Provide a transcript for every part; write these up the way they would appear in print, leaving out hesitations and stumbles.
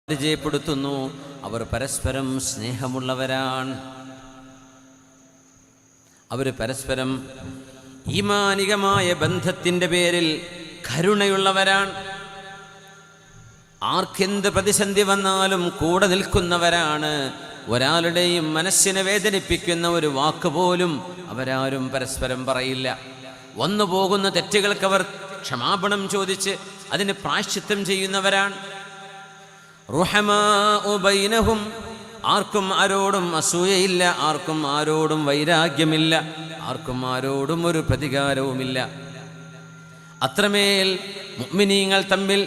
പരിചയപ്പെടുത്തുന്നു. അവർ പരസ്പരം സ്നേഹമുള്ളവരാണ്. അവർ പരസ്പരം ഈമാനികമായ ബന്ധത്തിൻ്റെ പേരിൽ കരുണയുള്ളവരാണ്. ആർക്കെന്ത് പ്രതിസന്ധി വന്നാലും കൂടെ നിൽക്കുന്നവരാണ്. ഒരാളുടെയും മനസ്സിനെ വേദനിപ്പിക്കുന്ന ഒരു വാക്ക് പോലും അവരാരും പരസ്പരം പറയില്ല. വന്നു പോകുന്ന തെറ്റുകൾക്ക് അവർ ക്ഷമാപണം ചോദിച്ച് അതിന് പ്രായശ്ചിത്തം ചെയ്യുന്നവരാണ്. റുഹമാഉ ബൈനഹും, ആർക്കും ആരോടും അസൂയയില്ല, ആർക്കും ആരോടും വൈരാഗ്യമില്ല, ആർക്കും ആരോടും ഒരു പ്രതികാരവുമില്ല. അത്രമേൽ മുഅ്മിനീങ്ങൾ തമ്മിൽ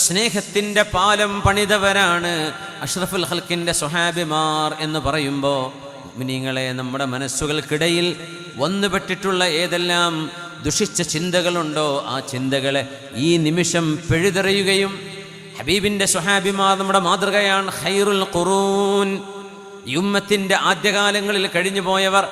സ്നേഹത്തിൻ്റെ പാലം പണിതവരാണ് അഷ്റഫുൽ ഖൽക്കിൻ്റെ സ്വഹാബിമാർ എന്ന് പറയുമ്പോൾ മുഅ്മിനീങ്ങളെ നമ്മുടെ മനസ്സുകൾക്കിടയിൽ വന്നുപെട്ടിട്ടുള്ള ഏതെല്ലാം ദുഷിച്ച ചിന്തകളുണ്ടോ ആ ചിന്തകളെ ഈ നിമിഷം പിഴുതെറിയുകയും ഹബീബിൻ്റെ സ്വഹാബിമാർ നമ്മുടെ മാതൃകയാണ്. ഖൈറുൽ ഖുറൂൻ, ഈ ഉമ്മത്തിൻ്റെ ആദ്യകാലങ്ങളിൽ കഴിഞ്ഞു പോയവർ.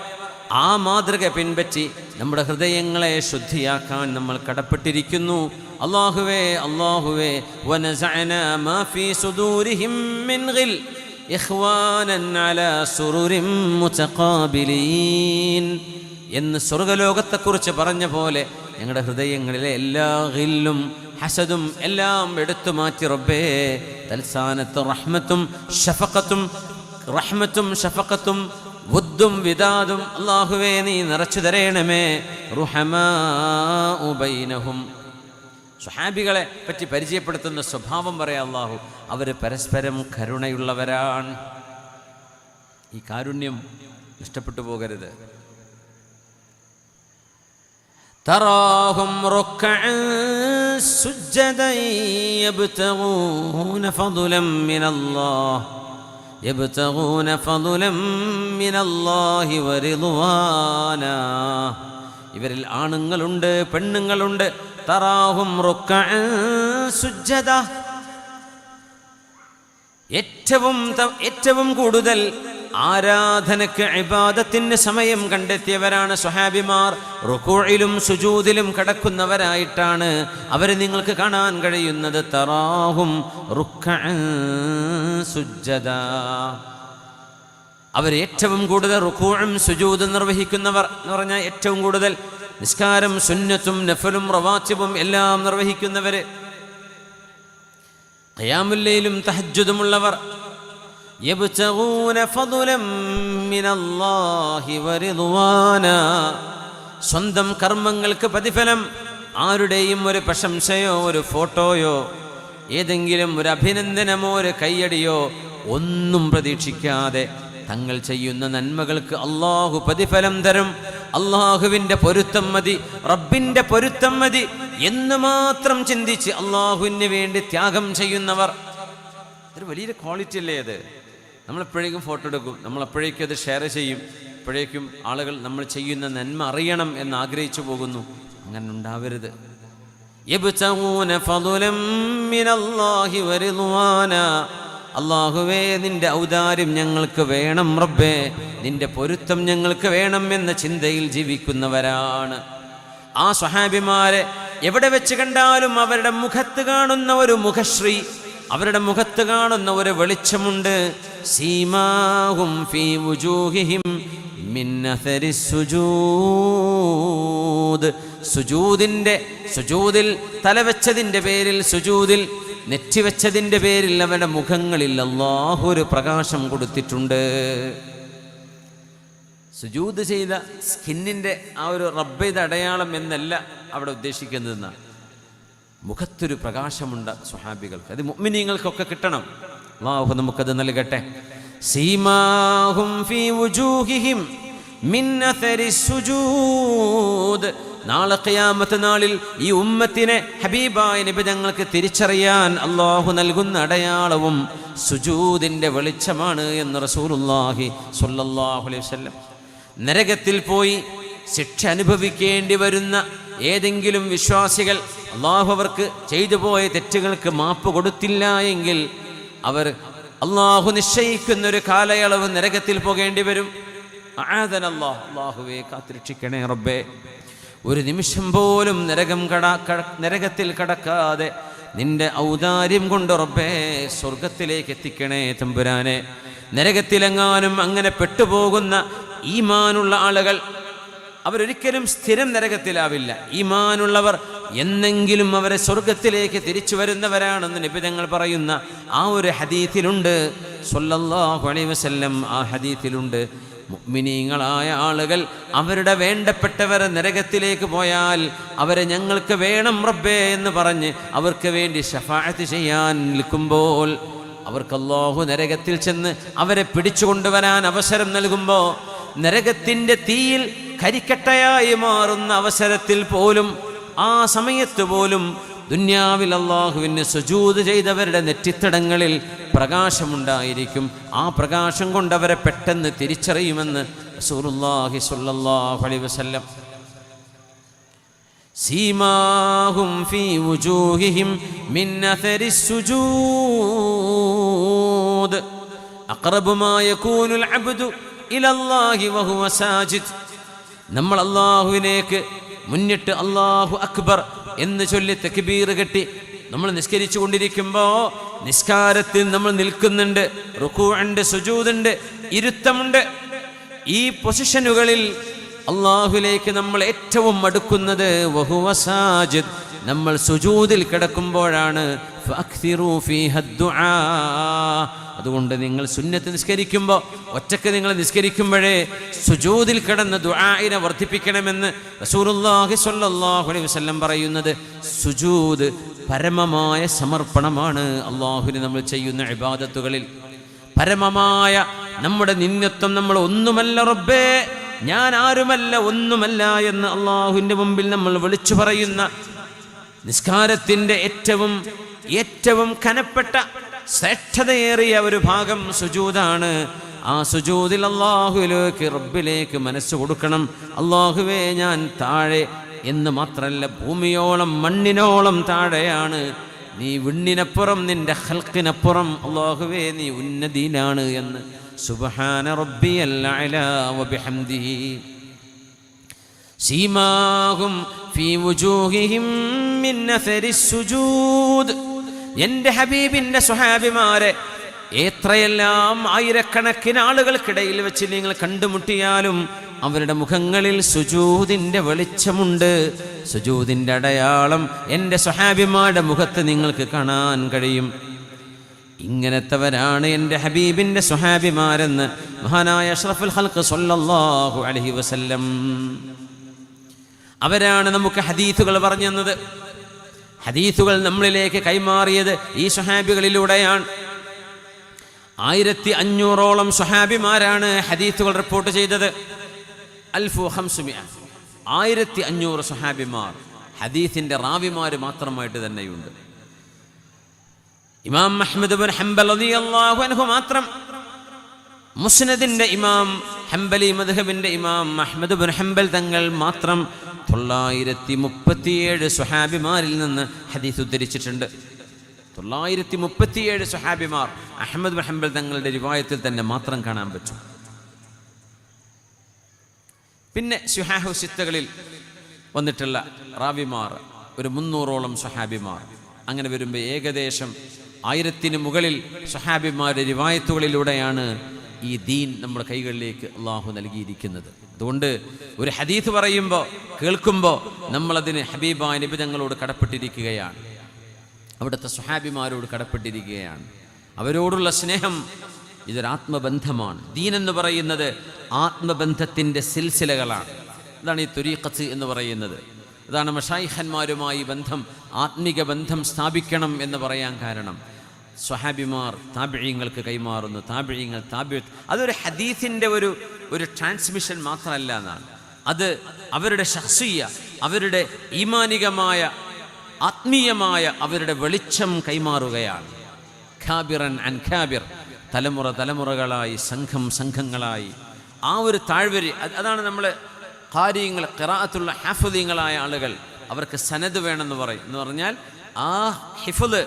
ആ മാതൃക പിൻപറ്റി നമ്മുടെ ഹൃദയങ്ങളെ ശുദ്ധിയാക്കാൻ നമ്മൾ കടപ്പെട്ടിരിക്കുന്നു. അല്ലാഹുവേ അല്ലാഹുവേ വനസഅനാ മാ ഫീ സുദൂരിഹിം മിൻ ഗിൽ ഇഖ്വാനൻ അലാ സുറുരിൻ മുതഖാബിലീൻ എന്ന് സ്വർഗ്ഗലോകത്തെക്കുറിച്ച് പറഞ്ഞ പോലെ ഞങ്ങളുടെ ഹൃദയങ്ങളിലെ എല്ലാ ഗില്ലും ഹസദും എല്ലാം എടുത്തു മാറ്റി റബ്ബേ തൽസാനത്ത് റഹ്മത്തും ഷഫഖത്തും വുദ്ദും വിദാദും അല്ലാഹുവേ നീ നിറച്ചു തരേണമേ. റുഹമാഉ ബൈനഹും, സ്വഹാബികളെ പറ്റി പരിചയപ്പെടുത്തുന്ന സ്വഭാവം പറയാം അല്ലാഹു. അവർ പരസ്പരം കരുണയുള്ളവരാണ്. ഈ കാരുണ്യം നഷ്ടപ്പെട്ടു പോകരുത്. തറാഹും റുക്അൻ സുജ്ജദൻ യബ്തഗൂന ഫദ്ലൻ മിനല്ലാഹി വറിദ്വാനാ. ഇവരിൽ ആണുങ്ങളുണ്ട്, പെണ്ണുങ്ങളുണ്ട്. തറാഹും റുക്അൻ സുജ്ജദ, ഏറ്റവും കൂടുതൽ ആരാധനക്ക് ഇബാദത്തിന് സമയം കണ്ടെത്തിയവരാണ് സ്വഹാബിമാർ. റുകൂഇലും സുജൂദിലും കിടക്കുന്നവരായിട്ടാണ് അവരെ നിങ്ങൾക്ക് കാണാൻ കഴിയുന്നത്. തറാഹും റുക്അൻ സുജ്ജദ, അവർ ഏറ്റവും കൂടുതൽ റുകൂഉം സുജൂദും നിർവഹിക്കുന്നവർ എന്ന് പറഞ്ഞാൽ ഏറ്റവും കൂടുതൽ നിസ്കാരം സുന്നത്തും നഫലും റവാത്തിബും എല്ലാം നിർവഹിക്കുന്നവർ, ഖിയാമുൽ ലൈലും തഹജ്ജുദുമുള്ളവർ. യബ്തഗൂന ഫദ്ലൻ മിനല്ലാഹി വറിദ്വാനാ, സ്വന്തം കർമ്മങ്ങൾക്ക് പ്രതിഫലം, ആരുടെയും ഒരു പ്രശംസയോ ഒരു ഫോട്ടോയോ ഏതെങ്കിലും ഒരു അഭിനന്ദനമോ ഒരു കയ്യടിയോ ഒന്നും പ്രതീക്ഷിക്കാതെ തങ്ങൾ ചെയ്യുന്ന നന്മകൾക്ക് അള്ളാഹു പ്രതിഫലം തരും. അള്ളാഹുവിൻ്റെ പൊരുത്തം മതി, റബ്ബിൻ്റെ പൊരുത്തം മതി എന്ന് മാത്രം ചിന്തിച്ച് അള്ളാഹുവിന് വേണ്ടി ത്യാഗം ചെയ്യുന്നവർ. ഒരു വലിയൊരു ക്വാളിറ്റി അല്ലേ അത്? നമ്മളെപ്പോഴേക്കും ഫോട്ടോ എടുക്കും, നമ്മളെപ്പോഴേക്കും അത് ഷെയർ ചെയ്യും, എപ്പോഴേക്കും ആളുകൾ നമ്മൾ ചെയ്യുന്ന നന്മ അറിയണം എന്ന് ആഗ്രഹിച്ചു പോകുന്നു. അങ്ങനെ ഉണ്ടാവരുത്. യബ്തഗൂന ഫദ്ലൻ മിനല്ലാഹി വറിദ്വാനാ, അല്ലാഹുവേ നിന്റെ ഔദാര്യം ഞങ്ങൾക്ക് വേണം റബ്ബേ, നിന്റെ പൊരുത്തം ഞങ്ങൾക്ക് വേണം എന്ന ചിന്തയിൽ ജീവിക്കുന്നവരാണ് ആ സ്വഹാബിമാരെ. എവിടെ വെച്ച് കണ്ടാലും അവരുടെ മുഖത്ത് കാണുന്ന ഒരു മുഖശ്രീ, അവരുടെ മുഖത്ത് കാണുന്ന ഒരു വെളിച്ചമുണ്ട്. സീമാഹും ഫീ വുജൂഹിഹിം മിൻ അഥരി സുജൂദ്, സുജൂദിൽ തലവെച്ചതിൻ്റെ പേരിൽ, സുജൂദിൽ നെറ്റിവെച്ചതിൻ്റെ പേരിൽ അവരുടെ മുഖങ്ങളിൽ അല്ലാഹു ഒരു പ്രകാശം കൊടുത്തിട്ടുണ്ട്. സുജൂദ് ചെയ്ത സ്കിന്നിൻ്റെ ആ ഒരു റബ്ബയുടെ അടയാളം എന്നല്ല അവിടെ ഉദ്ദേശിക്കുന്നതെന്നാണ്. മുഖത്തൊരു പ്രകാശമുണ്ട് സ്വഹാബികൾക്ക്. അത് മുഅ്മിനീങ്ങൾക്കൊക്കെ കിട്ടണം. അല്ലാഹു നമുക്കത് നൽകട്ടെ. സീമാഹും ഫീ വുജൂഹിഹിം മിൻ അഥരി സുജൂദ്, നാളെ ഖിയാമത്ത് നാളിൽ ഈ ഉമ്മത്തിനെ ഹബീബായ നബി ഞങ്ങൾക്ക് തിരിച്ചറിയാൻ അല്ലാഹു നൽകുന്ന അടയാളവും സുജൂദിൻ്റെ വെളിച്ചമാണ് എന്ന് റസൂലുള്ളാഹി സ്വല്ലല്ലാഹു അലൈഹി വസല്ലം. നരകത്തിൽ പോയി ശിക്ഷ അനുഭവിക്കേണ്ടി വരുന്ന ഏതെങ്കിലും വിശ്വാസികൾ അള്ളാഹു അവർക്ക് ചെയ്തു പോയ തെറ്റുകൾക്ക് മാപ്പ് കൊടുത്തില്ല എങ്കിൽ അവർ അള്ളാഹു നിശ്ചയിക്കുന്നൊരു കാലയളവ് നരകത്തിൽ പോകേണ്ടി വരും. അല്ലാഹുവേ കാത്തിരക്ഷിക്കണേ റബ്ബേ. ഒരു നിമിഷം പോലും നരകത്തിൽ കടക്കാതെ നിന്റെ ഔദാര്യം കൊണ്ട് റബ്ബേ സ്വർഗത്തിലേക്ക് എത്തിക്കണേ തമ്പുരാനെ. നരകത്തിലെങ്ങാനും അങ്ങനെ പെട്ടുപോകുന്ന ഈമാനുള്ള ആളുകൾ അവരൊരിക്കലും സ്ഥിരം നരകത്തിലാവില്ല. ഈമാനുള്ളവർ എന്നെങ്കിലും അവരെ സ്വർഗത്തിലേക്ക് തിരിച്ചു വരുന്നവരാണെന്ന് നബി തങ്ങൾ പറയുന്ന ആ ഒരു ഹദീസിലുണ്ട് സ്വല്ലല്ലാഹു അലൈഹി വസല്ലം. ആ ഹദീസിലുണ്ട് മുഅ്മിനീങ്ങളായ ആളുകൾ അവരുടെ വേണ്ടപ്പെട്ടവർ നരകത്തിലേക്ക് പോയാൽ അവരെ ഞങ്ങൾക്ക് വേണം റബ്ബേ എന്ന് പറഞ്ഞ് അവർക്ക് വേണ്ടി ശഫാഅത്ത് ചെയ്യാൻ നിൽക്കുമ്പോൾ അവർക്ക് അല്ലാഹു നരകത്തിൽ ചെന്ന് അവരെ പിടിച്ചു കൊണ്ടുവരാൻ അവസരം നൽകുമ്പോൾ നരകത്തിൻ്റെ തീയിൽ കരിക്കട്ടയായി മാറുന്ന അവസരത്തിൽ പോലും ആ സമയത്ത് പോലും ദുന്യാവിൽ അല്ലാഹുവിന് സുജൂദ് ചെയ്തവരുടെ നെറ്റിത്തടങ്ങളിൽ പ്രകാശമുണ്ടായിരിക്കും. ആ പ്രകാശം കൊണ്ട് അവരെ പെട്ടെന്ന് തിരിച്ചറിയുമെന്ന് റസൂലുള്ളാഹി സ്വല്ലല്ലാഹു അലൈഹി വസല്ലം. സീമാഹും ഫീ വുജൂഹിഹിം മിൻ അഥരിസ് സുജൂദ് അഖറബു മാ യകൂനുൽ അബ്ദു ഇലല്ലാഹി വഹുവ സാജിദ്. നമ്മൾ അല്ലാഹുവിലേക്ക് മുന്നിട്ട് അല്ലാഹു അക്ബർ എന്ന് ചൊല്ലി തക്ബീർ കെട്ടി നമ്മൾ നിസ്കരിച്ചു കൊണ്ടിരിക്കുമ്പോൾ നിസ്കാരത്തിൽ നമ്മൾ നിൽക്കുന്നുണ്ട്, റുകൂഉണ്ട്, സുജൂദുണ്ട്, ഇരുത്തമുണ്ട്. ഈ പൊസിഷനുകളിൽ അല്ലാഹുവിലേക്ക് നമ്മൾ ഏറ്റവും അടുക്കുന്നത് വഹുവ സാജിദ്, നമ്മൾ സുജൂദിൽ കിടക്കുമ്പോഴാണ്. ഫഅക്സിറൂ ഫീഹ ദുആ. അതുകൊണ്ട് നിങ്ങൾ സുന്നത്ത് നിസ്കരിക്കുമ്പോൾ ഒറ്റക്ക് നിങ്ങൾ നിസ്കരിക്കുമ്പോഴേ സുജൂദിൽ കിടന്ന് ദുആഇനെ വർദ്ധിപ്പിക്കണമെന്ന് റസൂലുള്ളാഹി സ്വല്ലല്ലാഹു അലൈഹി വസല്ലം പറയുന്നത്. സുജൂദ് പരമമായ സമർപ്പണമാണ് അല്ലാഹുവിന് നമ്മൾ ചെയ്യുന്ന ഇബാദത്തുകളിൽ. പരമമായ നമ്മുടെ നിന്യത്വം, നമ്മൾ ഒന്നുമല്ല റബ്ബേ, ഞാൻ ആരുമല്ല, ഒന്നുമല്ല എന്ന് അല്ലാഹുവിൻ്റെ മുമ്പിൽ നമ്മൾ വിളിച്ചു പറയുന്ന നിസ്കാരത്തിൻ്റെ ഏറ്റവും കനപ്പെട്ട ശ്രേഷ്ഠതയേറിയ ഒരു ഭാഗം സുജൂദാണ്. ആ സുജൂദിൽ അല്ലാഹുവിലേക്ക്, റബ്ബിലേക്ക് മനസ്സ് കൊടുക്കണം. അല്ലാഹുവേ, ഞാൻ താഴെ എന്ന് മാത്രമല്ല, ഭൂമിയോളം മണ്ണിനോളം താഴെയാണ്. നീ വിണ്ണിനപ്പുറം, നിന്റെ ഖൽഖിനപ്പുറം അല്ലാഹുവേ നീ ഉന്നതീനാണ് എന്ന്. സുബ്ഹാന റബ്ബിയൽ അഅ്ലാ വബിഹംദിഹി സീമാഹും ഫീ വുജൂഹിഹിം മിൻ അഥരിസ് സുജൂദ്. എൻ്റെ ഹബീബിൻ്റെ സ്വഹാബിമാരെ എത്രയെല്ലാം ആയിരക്കണക്കിന് ആളുകൾക്കിടയിൽ വെച്ച് നിങ്ങൾ കണ്ടുമുട്ടിയാലും അവരുടെ മുഖങ്ങളിൽ സുജൂദിൻ്റെ വെളിച്ചമുണ്ട്. സുജൂദിൻ്റെ അടയാളം എൻ്റെ സ്വഹാബിമാരുടെ മുഖത്ത് നിങ്ങൾക്ക് കാണാൻ കഴിയും. ഇങ്ങനത്തവരാണ് എൻ്റെ ഹബീബിൻ്റെ സ്വഹാബിമാരെന്ന് മഹാനായ അഷ്റഫുൽ ഖൽഖ് സ്വല്ലല്ലാഹു അലൈഹി വസല്ലം. അവരാണ് നമുക്ക് ഹദീസുകൾ പറഞ്ഞു തന്നത്. ഹദീസുകൾ നമ്മളിലേക്ക് കൈമാറിയത് ഈ സ്വഹാബികളിലൂടെയാണ്. 1500ഓളം സ്വഹാബിമാരാണ് ഹദീസുകൾ റിപ്പോർട്ട് ചെയ്തത്. 1500 സ്വഹാബിമാർ ഹദീസിൻ്റെ റാവിമാർ മാത്രമായിട്ട് തന്നെയുണ്ട്. ഇമാം അഹ്മദ് ബിൻ ഹംബൽ റളിയല്ലാഹു അൻഹു മാത്രം, മുസ്നദിൻ്റെ ഇമാം, ഹംബലി മദ്ഹബിൻ്റെ ഇമാം അഹ്മദ് ബിൻ ഹംബൽ തങ്ങൾ മാത്രം 937 സ്വഹാബിമാരിൽ നിന്ന് ഹദീസ് ഉദ്ധരിച്ചിട്ടുണ്ട്. 937 സ്വഹാബിമാർ അഹ്മദ് ബിൻ ഹംബൽ തങ്ങളുടെ റിവായത്തിൽ തന്നെ മാത്രം കാണാൻ പറ്റും. പിന്നെ സുഹാഹു സിത്തകളിൽ വന്നിട്ടുള്ള റാവിമാർ ഒരു 300ഓളം സ്വഹാബിമാർ. അങ്ങനെ വരുമ്പോൾ ഏകദേശം 1000-ന് മുകളിൽ സ്വഹാബിമാരുടെ റിവായത്തുകളിലൂടെയാണ് ഈ ദീൻ നമ്മുടെ കൈകളിലേക്ക് അള്ളാഹു നൽകിയിരിക്കുന്നത്. അതുകൊണ്ട് ഒരു ഹദീസ് പറയുമ്പോൾ, കേൾക്കുമ്പോൾ നമ്മളതിന് ഹബീബായ നബി തങ്ങളോട് കടപ്പെട്ടിരിക്കുകയാണ്, അവിടുത്തെ സ്വഹാബിമാരോട് കടപ്പെട്ടിരിക്കുകയാണ്. അവരോടുള്ള സ്നേഹം ഇതൊരാത്മബന്ധമാണ്. ദീൻ എന്ന് പറയുന്നത് ആത്മബന്ധത്തിൻ്റെ സിൽസിലകളാണ്. അതാണ് ഈ ത്വരീഖത്ത് എന്ന് പറയുന്നത്. അതാണ് മശായിഖന്മാരുമായി ബന്ധം, ആത്മിക ബന്ധം സ്ഥാപിക്കണം എന്ന് പറയാൻ കാരണം. സ്വഹാബിമാർ താബിഈങ്ങൾക്ക് കൈമാറുന്നു, താബിഈങ്ങൾ അതൊരു ഹദീസിൻ്റെ ഒരു ട്രാൻസ്മിഷൻ മാത്രമല്ല എന്നാണ്. അത് അവരുടെ ശഖ്സിയ്യ, അവരുടെ ഈമാനികമായ ആത്മീയമായ അവരുടെ വെളിച്ചം കൈമാറുകയാണ്. ഖാബിറൻ അൻ ഖാബിർ, തലമുറകളായി, സംഘങ്ങളായി ആ ഒരു താഴ്വരി. അതാണ് നമ്മൾ ഖാരിയങ്ങൾ, ഖിറാഅത്തുള്ള ഹാഫിളീങ്ങളായ ആളുകൾ, അവർക്ക് സനദ് വേണമെന്ന് പറയും. എന്ന് പറഞ്ഞാൽ ആ ഹിഫ്ള്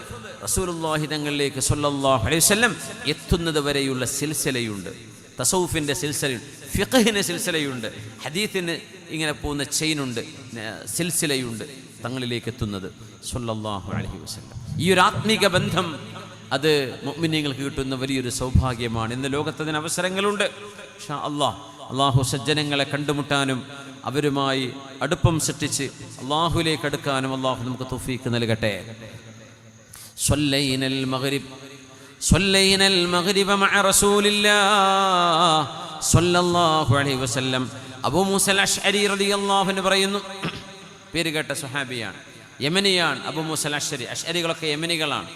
റസൂലുള്ളാഹി തങ്ങളിലേക്ക് സ്വല്ലല്ലാഹു അലൈഹി വസല്ലം എത്തുന്നത് വരെയുള്ള സിൽസിലയുണ്ട്. തസൗഫിൻ്റെ സിൽസിലയുണ്ട്, ഫിഖഹിന് സിൽസിലയുണ്ട്, ഹദീസിന് ഇങ്ങനെ പോകുന്ന ചെയിനുണ്ട്, സിൽസിലയുണ്ട് തങ്ങളിലേക്ക് എത്തുന്നത് സ്വല്ലല്ലാഹു അലൈഹി വസല്ലം. ഈ ഒരു ആത്മീക ബന്ധം അത് മുഅ്മിനീങ്ങൾക്ക് കിട്ടുന്ന വലിയൊരു സൗഭാഗ്യമാണ്. ഇന്ന് ലോകത്തതിന് അവസരങ്ങളുണ്ട്. ഇൻഷാ അല്ലാഹ് അള്ളാഹു സജ്ജനങ്ങളെ കണ്ടുമുട്ടാനും അവരുമായി അടുപ്പം സൃഷ്ടിച്ച് അള്ളാഹുലേക്ക് അടുക്കാനും അള്ളാഹു നമുക്ക് തൗഫീഖ് നൽകട്ടെ. സ്വല്ലൈനൽ മഗ്രിബ മഅ റസൂലില്ലാഹ് സ്വല്ലല്ലാഹു അലൈഹി വസല്ലം. അബൂ മൂസൽ അശ്അരി റളിയല്ലാഹു അൻഹു പറയുന്നു, പേര് കേട്ട സ്വഹാബിയാണ്, യമനിയാണ് അബൂ മൂസൽ അശ്അരി. അശ്അരികളൊക്കെ യമനികളാണ്.